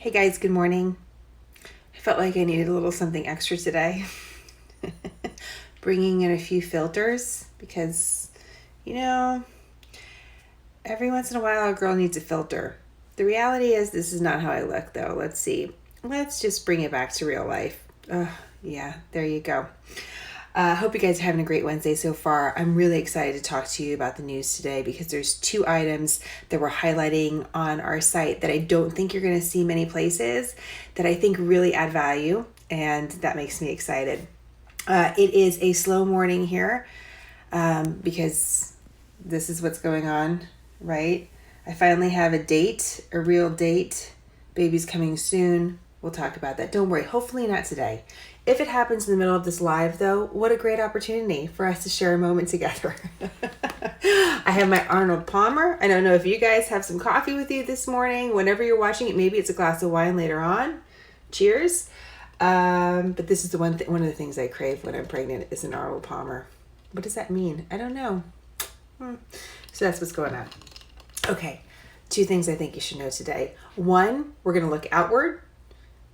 Hey guys, good morning. I felt like I needed a little something extra today. Bringing in a few filters because, you know, every once in a while a girl needs a filter. The reality is this is not how I look though. Let's see. Let's just bring it back to real life. Yeah, there you go. Hope you guys are having a great Wednesday so far. I'm really excited to talk to you about the news today because there's two items that we're highlighting on our site that I don't think you're going to see many places that I think really add value, and that makes me excited. It is a slow morning here because this is what's going on, right? I finally have a date, a real date. Baby's coming soon. We'll talk about that. Don't worry. Hopefully not today. If it happens in the middle of this live, though, what a great opportunity for us to share a moment together. I have my Arnold Palmer. I don't know if you guys have some coffee with you this morning. Whenever you're watching it, maybe it's a glass of wine later on. Cheers. But this is one of the things I crave when I'm pregnant is an Arnold Palmer. What does that mean? I don't know. So that's what's going on. Okay, two things I think you should know today. One, we're going to look outward.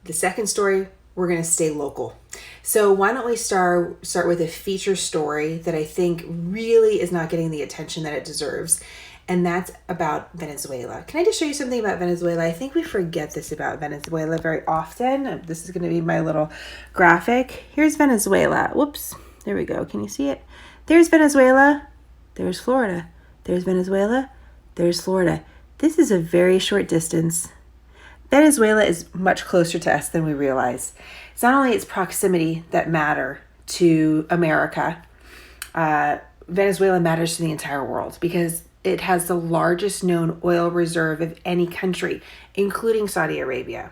The second story, we're going to stay local. So why don't we start with a feature story that I think really is not getting the attention that it deserves, and that's about Venezuela. Can I just show you something about Venezuela? I think we forget this about Venezuela very often. This is going to be my little graphic. Here's Venezuela. Whoops. There we go. Can you see it? There's Venezuela. There's Florida. There's Venezuela. There's Florida. This is a very short distance. Venezuela is much closer to us than we realize. It's not only its proximity that matter to America. Venezuela matters to the entire world because it has the largest known oil reserve of any country, including Saudi Arabia.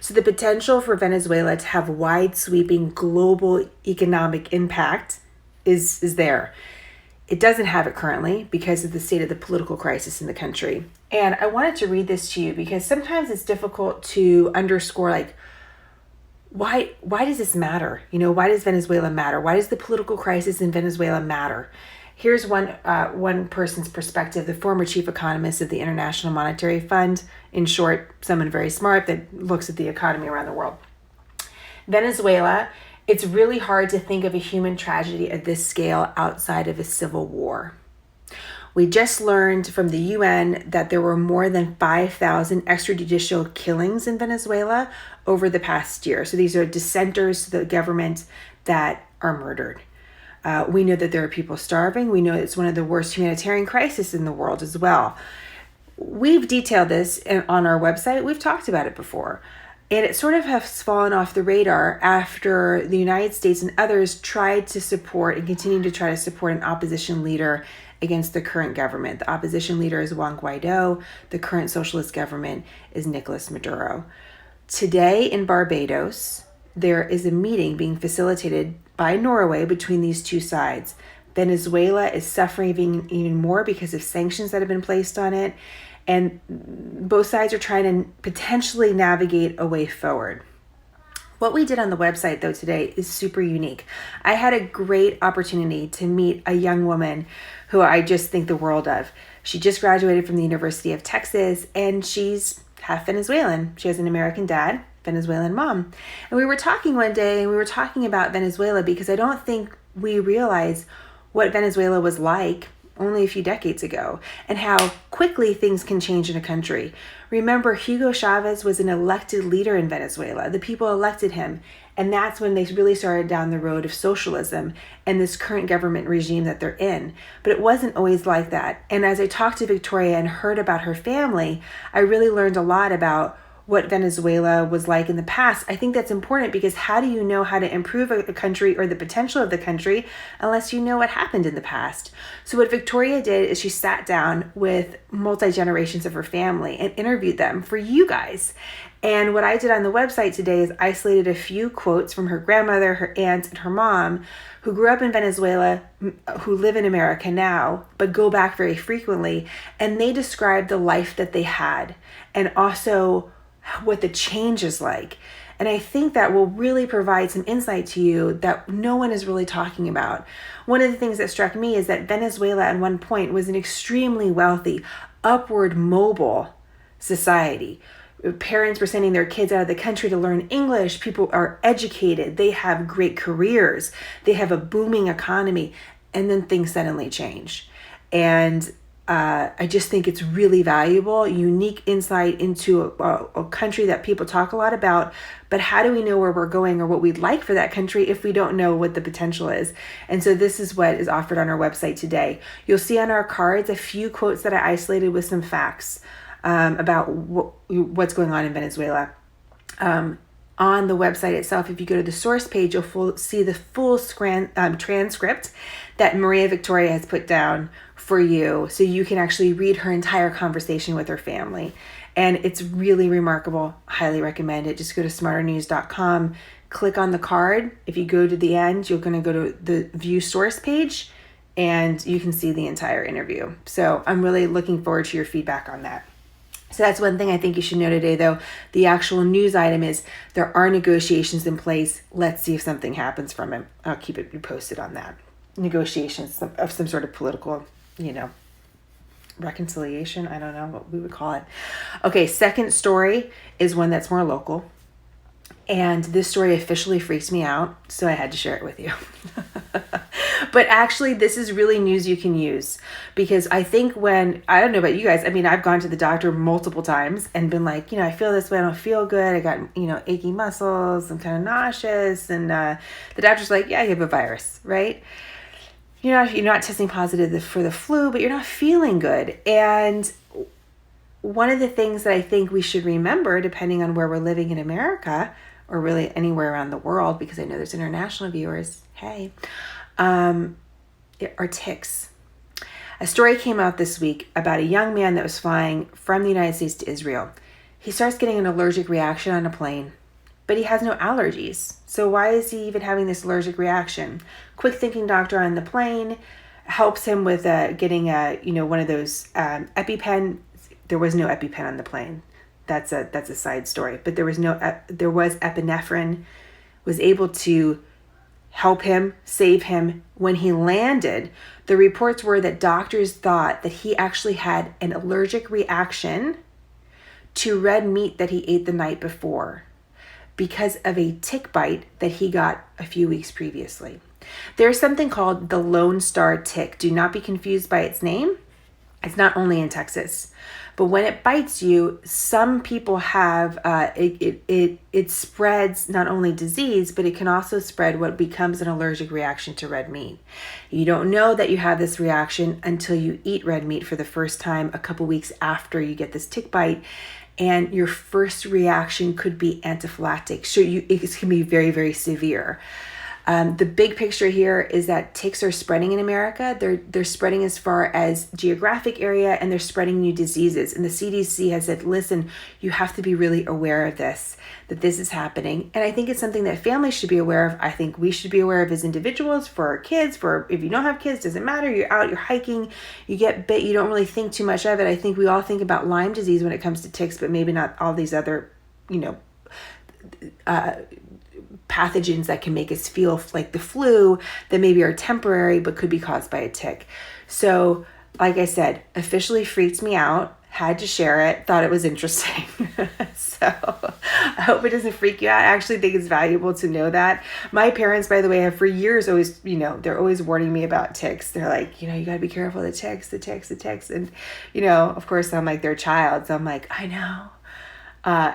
So the potential for Venezuela to have wide-sweeping global economic impact is there. It doesn't have it currently because of the state of the political crisis in the country. And I wanted to read this to you because sometimes it's difficult to underscore, like, why does this matter? You know, why does Venezuela matter? Why does the political crisis in Venezuela matter? Here's one person's perspective, the former chief economist of the International Monetary Fund. In short, someone very smart that looks at the economy around the world. Venezuela, it's really hard to think of a human tragedy at this scale outside of a civil war. We just learned from the UN that there were more than 5,000 extrajudicial killings in Venezuela over the past year. So these are dissenters to the government that are murdered. We know that there are people starving. We know it's one of the worst humanitarian crises in the world as well. We've detailed this on our website. We've talked about it before. And it sort of has fallen off the radar after the United States and others tried to support and continue to try to support an opposition leader against the current government. The opposition leader is Juan Guaido. The current socialist government is Nicolas Maduro. Today in Barbados, there is a meeting being facilitated by Norway between these two sides. Venezuela is suffering even more because of sanctions that have been placed on it. And both sides are trying to potentially navigate a way forward. What we did on the website, though, today is super unique. I had a great opportunity to meet a young woman who I just think the world of. She just graduated from the University of Texas, and she's half Venezuelan. She has an American dad, Venezuelan mom. And we were talking one day, and we were talking about Venezuela because I don't think we realize what Venezuela was like only a few decades ago, and how quickly things can change in a country. Remember, Hugo Chavez was an elected leader in Venezuela. The people elected him, and that's when they really started down the road of socialism and this current government regime that they're in. But it wasn't always like that. And as I talked to Victoria and heard about her family, I really learned a lot about what Venezuela was like in the past. I think that's important because how do you know how to improve a country or the potential of the country unless you know what happened in the past? So what Victoria did is she sat down with multi-generations of her family and interviewed them for you guys. And what I did on the website today is isolated a few quotes from her grandmother, her aunt, and her mom, who grew up in Venezuela, who live in America now, but go back very frequently. And they described the life that they had and also what the change is like. And I think that will really provide some insight to you that no one is really talking about. One of the things that struck me is that Venezuela at one point was an extremely wealthy, upward mobile society. Parents were sending their kids out of the country to learn English. People are educated. They have great careers. They have a booming economy. And then things suddenly change. And I just think it's really valuable, unique insight into a country that people talk a lot about. But how do we know where we're going or what we'd like for that country if we don't know what the potential is? And so this is what is offered on our website today. You'll see on our cards a few quotes that I isolated with some facts about what's going on in Venezuela. On the website itself, if you go to the source page, you'll see the full transcript that Maria Victoria has put down for you, so you can actually read her entire conversation with her family. And it's really remarkable. Highly recommend it. Just go to smarternews.com, click on the card. If you go to the end, you're going to go to the view source page, and you can see the entire interview. So I'm really looking forward to your feedback on that. So that's one thing I think you should know today, though. The actual news item is there are negotiations in place. Let's see if something happens from it. I'll keep you posted on that. Negotiations of some sort of political, reconciliation. I don't know what we would call it. Okay, second story is one that's more local. And this story officially freaks me out, so I had to share it with you. But actually, this is really news you can use, because I think I don't know about you guys, I've gone to the doctor multiple times and been like, I feel this way, I don't feel good, I got, achy muscles, I'm kind of nauseous, and the doctor's like, yeah, you have a virus, right? You're not testing positive for the flu, but you're not feeling good. And one of the things that I think we should remember, depending on where we're living in America, or really anywhere around the world, because I know there's international viewers, hey, are ticks. A story came out this week about a young man that was flying from the United States to Israel. He starts getting an allergic reaction on a plane, but he has no allergies. So why is he even having this allergic reaction? Quick thinking doctor on the plane helps him with getting one of those EpiPen. There was no EpiPen on the plane. That's a side story. But there was epinephrine. Was able to help him, save him. When he landed, the reports were that doctors thought that he actually had an allergic reaction to red meat that he ate the night before because of a tick bite that he got a few weeks previously. There's something called the Lone Star tick. Do not be confused by its name. It's not only in Texas. But when it bites you, some people have, it spreads not only disease, but it can also spread what becomes an allergic reaction to red meat. You don't know that you have this reaction until you eat red meat for the first time a couple weeks after you get this tick bite. And your first reaction could be anaphylactic. So it can be very, very severe. The big picture here is that ticks are spreading in America. They're spreading as far as geographic area, and they're spreading new diseases. And the CDC has said, listen, you have to be really aware of this, that this is happening. And I think it's something that families should be aware of. I think we should be aware of as individuals, for our kids, for if you don't have kids, doesn't matter. You're out, you're hiking, you get bit, you don't really think too much of it. I think we all think about Lyme disease when it comes to ticks, but maybe not all these other, pathogens that can make us feel like the flu that maybe are temporary but could be caused by a tick. So, like I said, officially freaked me out, had to share it, thought it was interesting. So I hope it doesn't freak you out. I actually think it's valuable to know that. My parents, by the way, have for years always, they're always warning me about ticks. They're like, you got to be careful of the ticks. And, of course, I'm like their child. So I'm like, I know.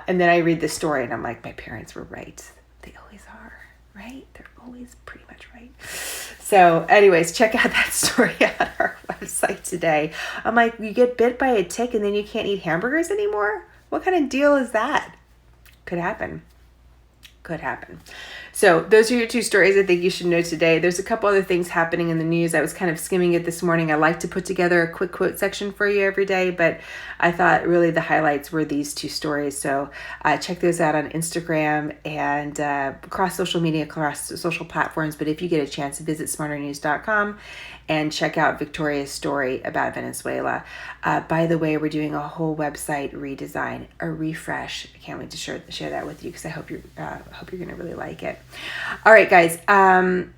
And then I read the story and I'm like, my parents were right. They always are, right? They're always pretty much right. So anyways, check out that story on our website today. I'm like, you get bit by a tick and then you can't eat hamburgers anymore? What kind of deal is that? Could happen. So those are your two stories I think you should know today. There's a couple other things happening in the news. I was kind of skimming it this morning. I like to put together a quick quote section for you every day, but I thought really the highlights were these two stories. So check those out on Instagram and across social media, across social platforms. But if you get a chance, visit smarternews.com and check out Victoria's story about Venezuela. By the way, we're doing a whole website redesign, a refresh. I can't wait to share that with you because I hope you're going to really like it. All right, guys. One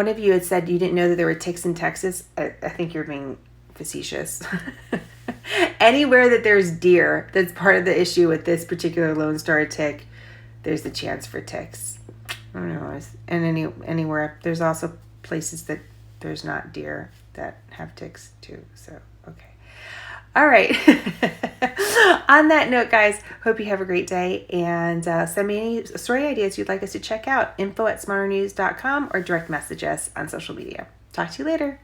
of you had said you didn't know that there were ticks in Texas. I think you're being facetious. Anywhere that there's deer, that's part of the issue with this particular Lone Star tick, there's a chance for ticks. I don't know. And anywhere, there's also places that there's not deer that have ticks too. So, okay. All right. On that note, guys, hope you have a great day, and send me any story ideas you'd like us to check out. info@smarternews.com or direct message us on social media. Talk to you later.